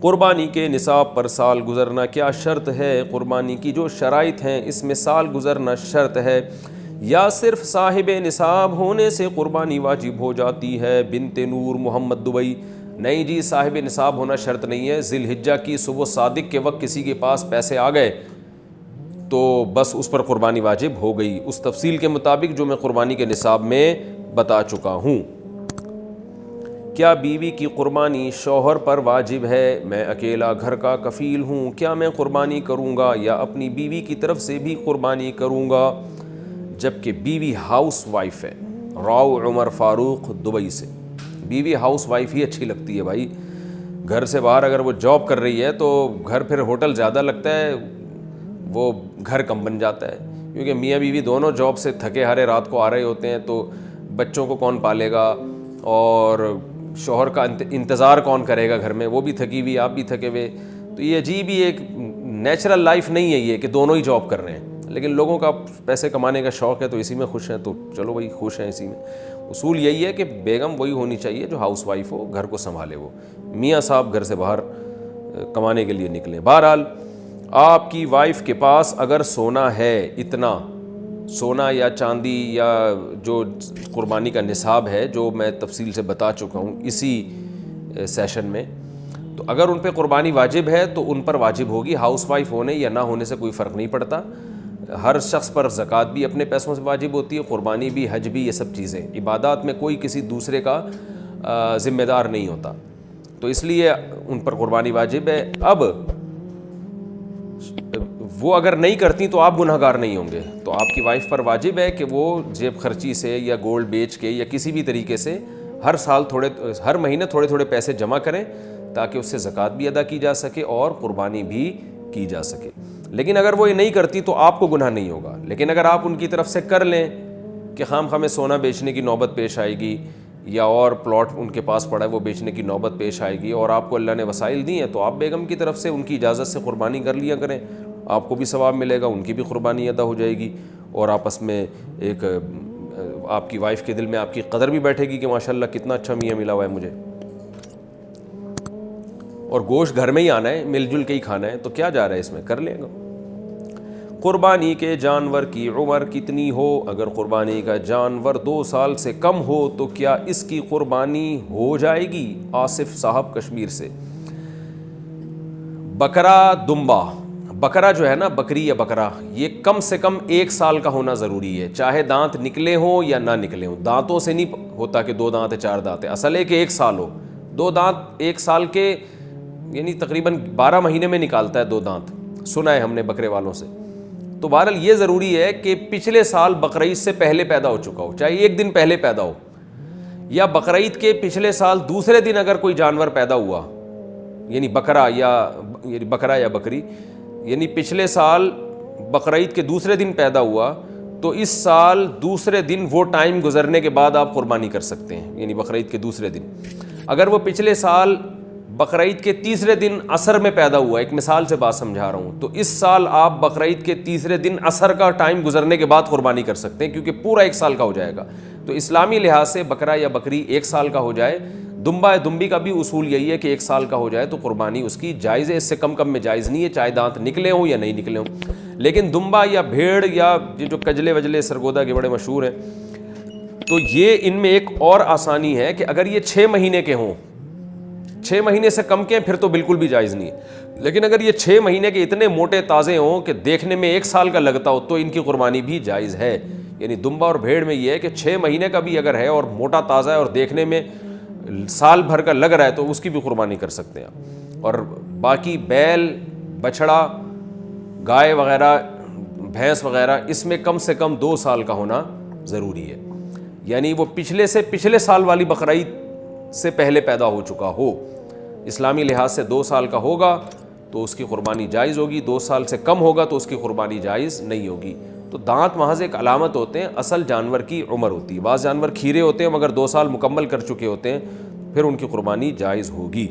قربانی کے نصاب پر سال گزرنا کیا شرط ہے؟ قربانی کی جو شرائط ہیں اس میں سال گزرنا شرط ہے یا صرف صاحب نصاب ہونے سے قربانی واجب ہو جاتی ہے؟ بنت نور محمد دبئی: نہیں جی، صاحب نصاب ہونا شرط نہیں ہے. ذی الحجہ کی صبح صادق کے وقت کسی کے پاس پیسے آ گئے تو بس اس پر قربانی واجب ہو گئی، اس تفصیل کے مطابق جو میں قربانی کے نصاب میں بتا چکا ہوں. کیا بیوی کی قربانی شوہر پر واجب ہے؟ میں اکیلا گھر کا کفیل ہوں، کیا میں قربانی کروں گا یا اپنی بیوی کی طرف سے بھی قربانی کروں گا؟ جبکہ بیوی ہاؤس وائف ہے. راؤ عمر فاروق دبئی سے: بیوی ہاؤس وائف ہی اچھی لگتی ہے بھائی. گھر سے باہر اگر وہ جاب کر رہی ہے تو گھر پھر ہوٹل زیادہ لگتا ہے، وہ گھر کم بن جاتا ہے، کیونکہ میاں بیوی دونوں جاب سے تھکے ہارے رات کو آ رہے ہوتے ہیں تو بچوں کو کون پالے گا اور شوہر کا انتظار کون کرے گا گھر میں، وہ بھی تھکی ہوئی آپ بھی تھکے ہوئے. تو یہ عجیب ہی ایک نیچرل لائف نہیں ہے یہ کہ دونوں ہی جاب کر رہے ہیں. لیکن لوگوں کا پیسے کمانے کا شوق ہے تو اسی میں خوش ہیں، تو چلو بھائی خوش ہیں اسی میں. اصول یہی ہے کہ بیگم وہی ہونی چاہیے جو ہاؤس وائف ہو، گھر کو سنبھالے. وہ میاں صاحب گھر سے باہر کمانے کے لیے نکلیں. بہرحال آپ کی وائف کے پاس اگر سونا ہے، اتنا سونا یا چاندی یا جو قربانی کا نصاب ہے جو میں تفصیل سے بتا چکا ہوں اسی سیشن میں، تو اگر ان پہ قربانی واجب ہے تو ان پر واجب ہوگی. ہاؤس وائف ہونے یا نہ ہونے سے کوئی فرق نہیں پڑتا. ہر شخص پر زکوٰۃ بھی اپنے پیسوں سے واجب ہوتی ہے، قربانی بھی، حج بھی، یہ سب چیزیں. عبادات میں کوئی کسی دوسرے کا ذمہ دار نہیں ہوتا، تو اس لیے ان پر قربانی واجب ہے. اب وہ اگر نہیں کرتی تو آپ گناہ گار نہیں ہوں گے. تو آپ کی وائف پر واجب ہے کہ وہ جیب خرچی سے یا گولڈ بیچ کے یا کسی بھی طریقے سے ہر مہینے تھوڑے تھوڑے پیسے جمع کریں تاکہ اس سے زکوٰۃ بھی ادا کی جا سکے اور قربانی بھی کی جا سکے. لیکن اگر وہ یہ نہیں کرتی تو آپ کو گناہ نہیں ہوگا. لیکن اگر آپ ان کی طرف سے کر لیں کہ خواہ سونا بیچنے کی نوبت پیش آئے گی یا اور پلاٹ ان کے پاس پڑا ہے وہ بیچنے کی نوبت پیش آئے گی اور آپ کو اللہ نے وسائل دی ہیں، تو آپ بیگم کی طرف سے ان کی اجازت سے قربانی کر لیا کریں. آپ کو بھی ثواب ملے گا، ان کی بھی قربانی ادا ہو جائے گی، اور آپس میں ایک آپ کی وائف کے دل میں آپ کی قدر بھی بیٹھے گی کہ ماشاءاللہ کتنا اچھا میاں ملا ہوا ہے مجھے. اور گوشت گھر میں ہی آنا ہے، مل جل کے ہی کھانا ہے، تو کیا جا رہا ہے اس میں، کر لیں گا. قربانی کے جانور کی عمر کتنی ہو؟ اگر قربانی کا جانور 2 سال سے کم ہو تو کیا اس کی قربانی ہو جائے گی؟ آصف صاحب کشمیر سے. بکرا دمبا، بکرا جو ہے نا، بکری یا بکرا، یہ کم سے کم 1 سال کا ہونا ضروری ہے، چاہے دانت نکلے ہوں یا نہ نکلے ہوں. دانتوں سے نہیں ہوتا کہ 2 دانت ہے 4 دانت ہے، اصل ہے کہ 1 سال ہو. 2 دانت 1 سال کے یعنی تقریباً 12 مہینے میں نکالتا ہے 2 دانت، سنا ہے ہم نے بکرے والوں سے. تو بہرحال یہ ضروری ہے کہ پچھلے سال بقرعید سے پہلے پیدا ہو چکا ہو، چاہے 1 دن پہلے پیدا ہو، یا بقرعید کے پچھلے سال دوسرے دن اگر کوئی جانور پیدا ہوا، یعنی بکرا یا بکری، یعنی پچھلے سال بقرعید کے دوسرے دن پیدا ہوا تو اس سال دوسرے دن وہ ٹائم گزرنے کے بعد آپ قربانی کر سکتے ہیں، یعنی بقرعید کے دوسرے دن. اگر وہ پچھلے سال بقرعید کے تیسرے دن عصر میں پیدا ہوا، ایک مثال سے بات سمجھا رہا ہوں، تو اس سال آپ بقرعید کے تیسرے دن عصر کا ٹائم گزرنے کے بعد قربانی کر سکتے ہیں، کیونکہ پورا 1 سال کا ہو جائے گا. تو اسلامی لحاظ سے بکرا یا بکری 1 سال کا ہو جائے. دمبا یا دمبی کا بھی اصول یہی ہے کہ 1 سال کا ہو جائے تو قربانی اس کی جائز ہے، اس سے کم میں جائز نہیں ہے، چاہے دانت نکلے ہوں یا نہیں نکلے ہوں. لیکن دمبا یا بھیڑ یا جو کجلے وجلے سرگودا کے بڑے مشہور ہیں، تو یہ ان میں ایک اور آسانی ہے کہ اگر یہ 6 مہینے کے ہوں، 6 مہینے سے کم کے ہیں، پھر تو بالکل بھی جائز نہیں ہے. لیکن اگر یہ 6 مہینے کے اتنے موٹے تازے ہوں کہ دیکھنے میں 1 سال کا لگتا ہو تو ان کی قربانی بھی جائز ہے. یعنی دمبا اور بھیڑ میں یہ ہے کہ 6 مہینے کا بھی اگر ہے اور موٹا تازہ ہے اور دیکھنے میں سال بھر کا لگ رہا ہے تو اس کی بھی قربانی کر سکتے ہیں آپ. اور باقی بیل، بچھڑا، گائے وغیرہ، بھینس وغیرہ، اس میں کم سے کم 2 سال کا ہونا ضروری ہے. یعنی وہ پچھلے سال والی بقرعید سے پہلے پیدا ہو چکا ہو. اسلامی لحاظ سے 2 سال کا ہوگا تو اس کی قربانی جائز ہوگی، 2 سال سے کم ہوگا تو اس کی قربانی جائز نہیں ہوگی. تو دانت محض ایک علامت ہوتے ہیں، اصل جانور کی عمر ہوتی ہے. بعض جانور کھیرے ہوتے ہیں مگر 2 سال مکمل کر چکے ہوتے ہیں، پھر ان کی قربانی جائز ہوگی.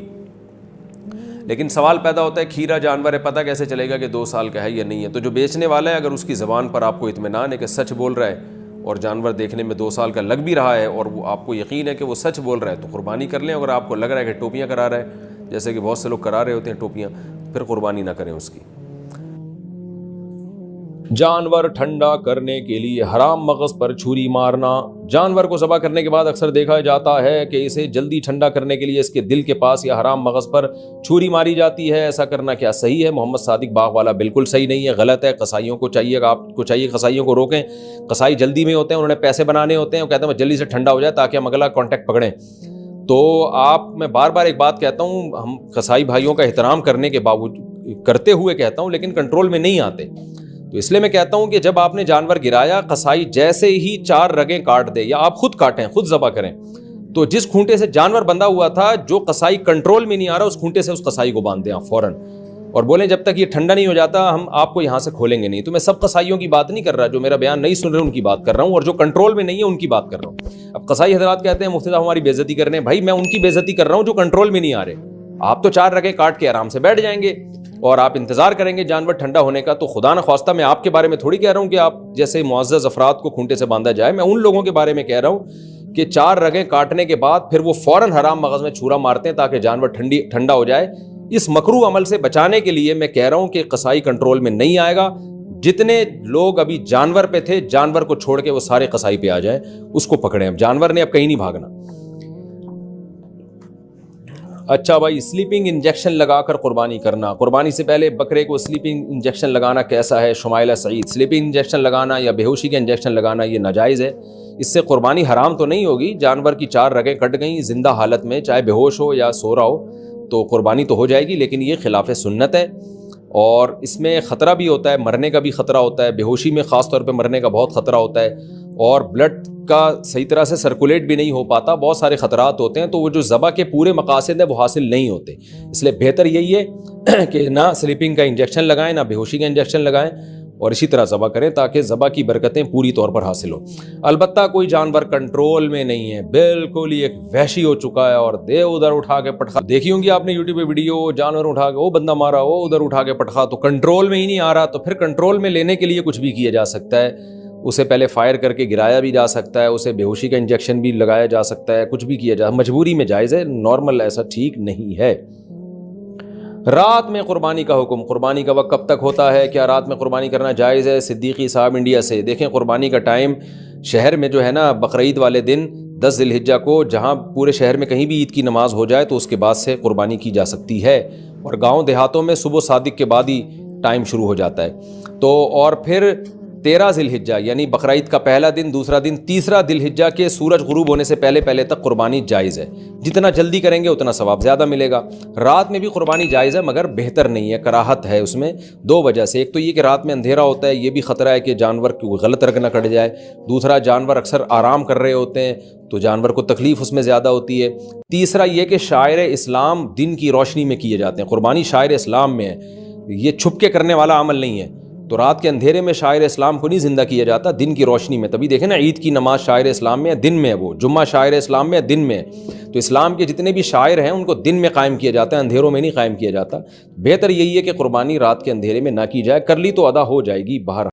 لیکن سوال پیدا ہوتا ہے کھیرا جانور ہے، پتہ کیسے چلے گا کہ 2 سال کا ہے یا نہیں ہے؟ تو جو بیچنے والا ہے اگر اس کی زبان پر آپ کو اطمینان ہے کہ سچ بول رہا ہے اور جانور دیکھنے میں 2 سال کا لگ بھی رہا ہے اور وہ آپ کو یقین ہے کہ وہ سچ بول رہا ہے تو قربانی کر لیں. اگر آپ کو لگ رہا ہے کہ ٹوپیاں کرا رہا ہے جیسے کہ بہت سے لوگ کرا رہے ہوتے ہیں ٹوپیاں، پھر قربانی نہ کریں اس کی۔ جانور ٹھنڈا کرنے کے لیے حرام مغز پر چھری مارنا۔ جانور کو ذبح کرنے کے بعد اکثر دیکھا جاتا ہے کہ اسے جلدی ٹھنڈا کرنے کے لیے اس کے دل کے پاس یا حرام مغز پر چھری ماری جاتی ہے۔ ایسا کرنا کیا صحیح ہے؟ محمد صادق باغ والا بالکل صحیح نہیں ہے، غلط ہے۔ قصائیوں کو چاہیے، آپ کو چاہیے قصائیوں کو روکیں۔ قصائی جلدی میں ہوتے ہیں، انہوں نے پیسے بنانے ہوتے ہیں، وہ کہتے ہیں جلدی سے ٹھنڈا ہو جائے تاکہ ہم اگلا کانٹیکٹ پکڑیں۔ تو میں بار بار ایک بات کہتا ہوں، ہم قصائی بھائیوں کا احترام کرنے کے باوجود کرتے ہوئے کہتا ہوں، لیکن کنٹرول میں نہیں آتے۔ تو اس لیے میں کہتا ہوں کہ جب آپ نے جانور گرایا، قصائی جیسے ہی 4 رگیں کاٹ دے، یا آپ خود کاٹیں، خود ذبح کریں، تو جس کھونٹے سے جانور بندھا ہوا تھا، جو قصائی کنٹرول میں نہیں آ رہا، اس کھونٹے سے اس قصائی کو باندھ دیں آپ فوراً، اور بولیں جب تک یہ ٹھنڈا نہیں ہو جاتا ہم آپ کو یہاں سے کھولیں گے نہیں۔ تو میں سب قصائیوں کی بات نہیں کر رہا، جو میرا بیان نہیں سن رہے ان کی بات کر رہا ہوں، اور جو کنٹرول میں نہیں ہے ان کی بات کر رہا ہوں۔ اب قصائی حضرات کہتے ہیں مفتی صاحب ہماری بے عزتی کر رہے ہیں، بھائی میں ان کی بے عزتی کر رہا ہوں جو کنٹرول میں نہیں آ رہے۔ آپ تو 4 رگیں کاٹ کے آرام سے بیٹھ جائیں گے اور آپ انتظار کریں گے جانور ٹھنڈا ہونے کا۔ تو خدا نہ خواستہ میں آپ کے بارے میں تھوڑی کہہ رہا ہوں کہ آپ جیسے معزز افراد کو کھونٹے سے باندھا جائے، میں ان لوگوں کے بارے میں کہہ رہا ہوں کہ 4 رگیں کاٹنے کے بعد پھر وہ فوراً حرام مغز میں چھورا مارتے ہیں تاکہ جانور ٹھنڈا ہو جائے۔ اس مکروہ عمل سے بچانے کے لیے میں کہہ رہا ہوں کہ قصائی کنٹرول میں نہیں آئے گا۔ جتنے لوگ ابھی جانور پہ تھے، جانور کو چھوڑ کے وہ سارے قصائی پہ آ جائیں، اس کو پکڑیں۔ اب جانور نے اب کہیں نہیں بھاگنا۔ اچھا بھائی، سلیپنگ انجیکشن لگا کر قربانی کرنا۔ قربانی سے پہلے بکرے کو سلیپنگ انجیکشن لگانا کیسا ہے؟ شمائلہ سعید، سلیپنگ انجیکشن لگانا یا بے ہوشی کا انجیکشن لگانا یہ ناجائز ہے۔ اس سے قربانی حرام تو نہیں ہوگی، جانور کی 4 رگیں کٹ گئیں زندہ حالت میں، چاہے بے ہوش ہو یا سو رہا ہو، تو قربانی تو ہو جائے گی، لیکن یہ خلاف سنت ہے، اور اس میں خطرہ بھی ہوتا ہے، مرنے کا بھی خطرہ ہوتا ہے۔ بے ہوشی میں خاص طور پہ مرنے کا بہت خطرہ ہوتا ہے، اور بلڈ کا صحیح طرح سے سرکولیٹ بھی نہیں ہو پاتا، بہت سارے خطرات ہوتے ہیں، تو وہ جو ذبح کے پورے مقاصد ہیں وہ حاصل نہیں ہوتے۔ اس لیے بہتر یہی ہے کہ نہ سلیپنگ کا انجیکشن لگائیں، نہ بے ہوشی کا انجیکشن لگائیں، اور اسی طرح ذبح کریں تاکہ ذبح کی برکتیں پوری طور پر حاصل ہوں۔ البتہ کوئی جانور کنٹرول میں نہیں ہے، بالکل ہی ایک وحشی ہو چکا ہے، اور دے ادھر اٹھا کے پٹخا، دیکھی ہوں گی آپ نے یوٹیوب پہ ویڈیو، جانور اٹھا کے وہ بندہ مارا، وہ ادھر اٹھا کے پٹخا، تو کنٹرول میں ہی نہیں آ رہا۔ تو پھر کنٹرول میں لینے کے لیے کچھ بھی کیا جا سکتا ہے، اسے پہلے فائر کر کے گرایا بھی جا سکتا ہے، اسے بے ہوشی کا انجیکشن بھی لگایا جا سکتا ہے، کچھ بھی کیا جا، مجبوری میں جائز ہے، نارمل ایسا ٹھیک نہیں ہے۔ رات میں قربانی کا حکم، قربانی کا وقت کب تک ہوتا ہے؟ کیا رات میں قربانی کرنا جائز ہے؟ صدیقی صاحب انڈیا سے، دیکھیں قربانی کا ٹائم شہر میں جو ہے نا، بقرعید والے دن 10 ذی الحجہ کو جہاں پورے شہر میں کہیں بھی عید کی نماز ہو جائے تو اس کے بعد سے قربانی کی جا سکتی ہے، اور گاؤں دیہاتوں میں صبح صادق کے بعد ہی ٹائم شروع ہو جاتا ہے۔ تو اور پھر 13 ذی الحجہ یعنی بقرعید کا پہلا دن، دوسرا دن، تیسرا ذی الحجہ کے سورج غروب ہونے سے پہلے تک قربانی جائز ہے۔ جتنا جلدی کریں گے اتنا ثواب زیادہ ملے گا۔ رات میں بھی قربانی جائز ہے، مگر بہتر نہیں ہے، کراہت ہے اس میں 2 وجہ سے۔ ایک تو یہ کہ رات میں اندھیرا ہوتا ہے، یہ بھی خطرہ ہے کہ جانور کی غلط رگ نہ کٹ جائے۔ دوسرا، جانور اکثر آرام کر رہے ہوتے ہیں تو جانور کو تکلیف اس میں زیادہ ہوتی ہے۔ تیسرا یہ کہ شاعر اسلام دن کی روشنی میں کیے جاتے ہیں، قربانی شاعر اسلام میں ہے، یہ چھپ کے کرنے والا عمل نہیں ہے۔ تو رات کے اندھیرے میں شاعر اسلام کو نہیں زندہ کیا جاتا، دن کی روشنی میں۔ تبھی دیکھیں نا، عید کی نماز شاعر اسلام میں ہے، دن میں ہے، وہ جمعہ شاعر اسلام میں ہے، دن میں ہے۔ تو اسلام کے جتنے بھی شاعر ہیں ان کو دن میں قائم کیا جاتا ہے، اندھیروں میں نہیں قائم کیا جاتا۔ بہتر یہی ہے کہ قربانی رات کے اندھیرے میں نہ کی جائے، کر لی تو ادا ہو جائے گی باہر۔